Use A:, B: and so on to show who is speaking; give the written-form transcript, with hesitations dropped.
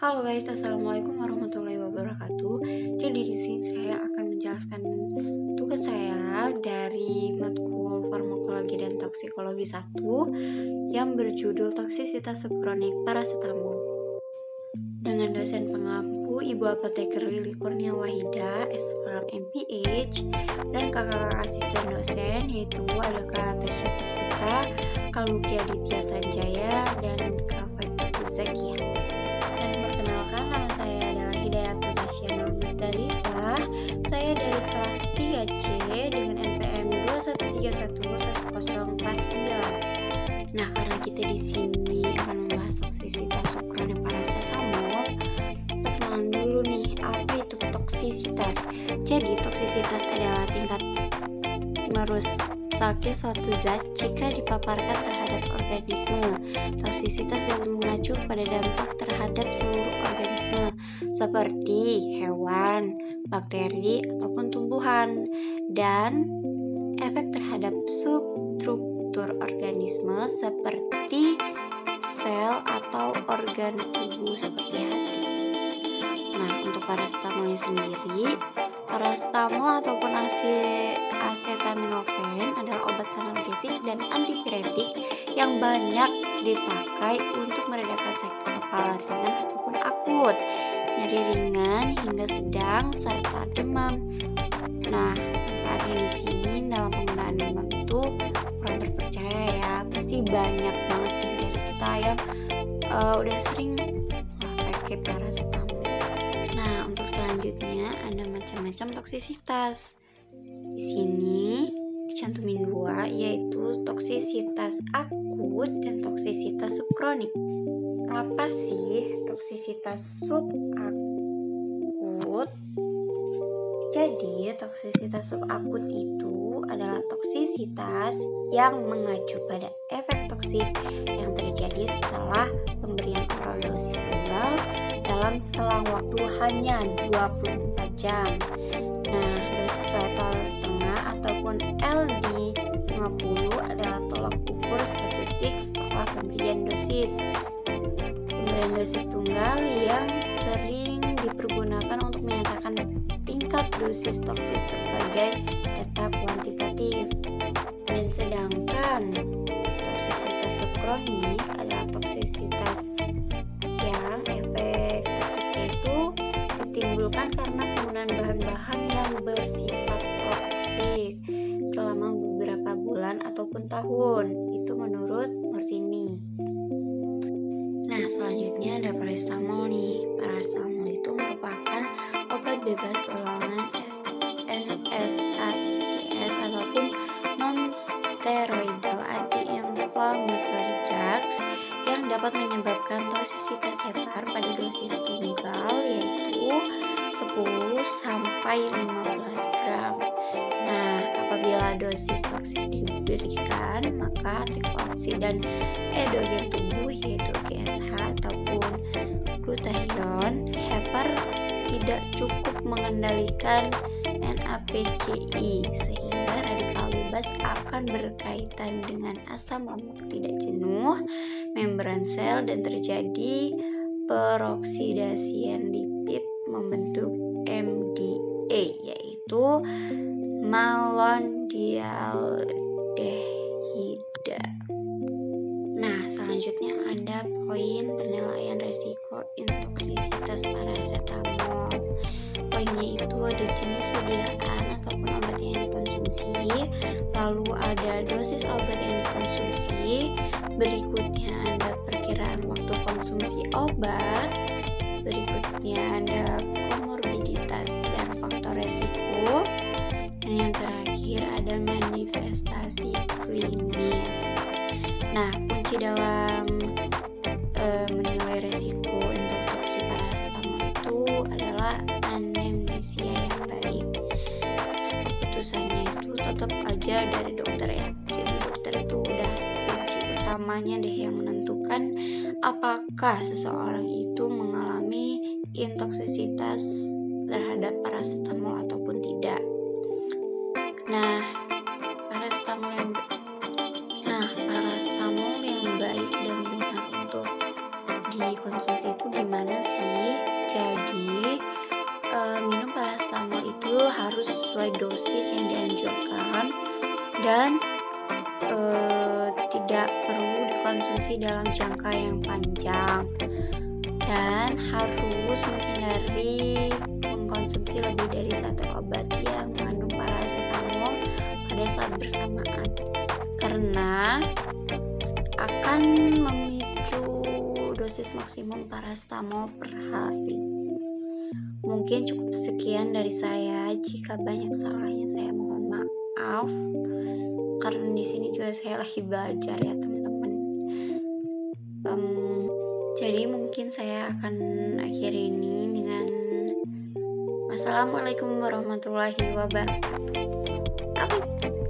A: Halo guys, assalamualaikum warahmatullahi wabarakatuh. Jadi di sini saya akan menjelaskan tugas saya dari matkul farmakologi dan toksikologi 1 yang berjudul toksisitas subkronik parasetamol. Dengan dosen pengampu Ibu Apoteker Lili Kurnia Wahida, S-Farm MPH, dan kakak-kakak asisten dosen yaitu ada Kak Tasya Puspita, Kak Luki Aditya Sanjaya, dan Kak Faithul Zakia. Dan perkenalkan, nama saya adalah Hidayatul Tasya Nur Musdalifah. Saya dari kelas 3C dengan NPM 213111049. Nah, karena kita di sini akan membahas toksisitas subkronik parasetamol, kita kenalan dulu nih, apa itu toksisitas? Jadi, toksisitas adalah tingkat merusaknya suatu zat jika dipaparkan terhadap organisme. Toksisitas dapat mengacu pada dampak terhadap seluruh organisme seperti hewan, bakteri, ataupun tumbuhan, dan efek terhadap substruktur organisme seperti sel atau organ tubuh seperti hati. Nah, untuk parasetamolnya sendiri, parasetamol ataupun acetaminophen adalah obat analgesik dan antipiretik yang banyak dipakai untuk meredakan sakit kepala ringan ataupun akut, nyeri ringan hingga sedang, serta demam. Nah, manfaatnya di sini dalam penggunaan demam itu kurang terpercaya ya. Pasti banyak banget nih dari kita yang udah sering pakai parasetamol. Nah, untuk selanjutnya ada macam-macam toksisitas. Di sini dicantumin dua, yaitu toksisitas akut dan toksisitas subkronik. Apa sih toksisitas subakut? Jadi, toksisitas subakut itu adalah toksisitas yang mengacu pada efek toksik yang terjadi setelah pemberian oral dosis tunggal dalam selang waktu hanya 24 jam. Nah, dosis letal tengah ataupun LD50 adalah tolak ukur statistik setelah pemberian dosis. Pemberian dosis tunggal yang sering dipergunakan untuk menyatakan tingkat dosis toksis sebagai data kuantitatif. Dan sedangkan toksisitas subkronik adalah toksisitas yang efek toksiknya itu ditimbulkan karena penggunaan bahan-bahan yang bersifat toksik selama beberapa bulan ataupun tahun. Itu menurut Martini. Nah, selanjutnya ada parasetamol nih. Parasetamol itu merupakan obat bebas golongan NSAIDs ataupun non-steroidal anti-inflammatory drugs yang dapat menyebabkan toksisitas hepar pada dosis tunggal yaitu 10 sampai 15 gram. Nah, apabila dosis toksis diberikan, maka antioksidan endogen tubuh yaitu GSH ataupun glutathione hepar tidak cukup mengendalikan NAPCI sehingga radikal bebas akan berkaitan dengan asam lemak tidak jenuh membran sel dan terjadi peroksidasi lipid membentuk MDA yaitu malondialdehida. Nah, selanjutnya ada poin penilaian resiko intoksisitas parasetamol. Poinnya itu ada jenis sediaan ataupun obat yang dikonsumsi, lalu ada dosis obat yang dikonsumsi, berikutnya ada perkiraan waktu konsumsi obat, berikutnya ada komorbiditas dan faktor resiko, dan yang terakhir ada manifestasi klinis. Nah, kunci dalam menilai resiko untuk toksi parasetamol itu adalah anamnesia yang baik. Keputusannya itu tetap aja dari dokter ya. Jadi dokter itu udah kunci utamanya deh yang menentukan apakah seseorang itu mengalami intoksisitas terhadap parasetamol ataupun tidak. Nah, parasetamol yang baik dan benar untuk dikonsumsi itu gimana gimana sih? Jadi, minum paracetamol itu harus sesuai dosis yang dianjurkan dan tidak perlu dikonsumsi dalam jangka yang panjang, dan harus menghindari mengkonsumsi lebih dari satu obat yang mengandung paracetamol pada saat bersamaan, karena akan memicu dosis maksimum paracetamol per hari. Mungkin cukup sekian dari saya. Jika banyak salahnya saya mohon maaf, karena di sini juga saya lagi belajar ya teman-teman. Jadi mungkin saya akan akhiri ini dengan Wassalamualaikum warahmatullahi wabarakatuh. Oke.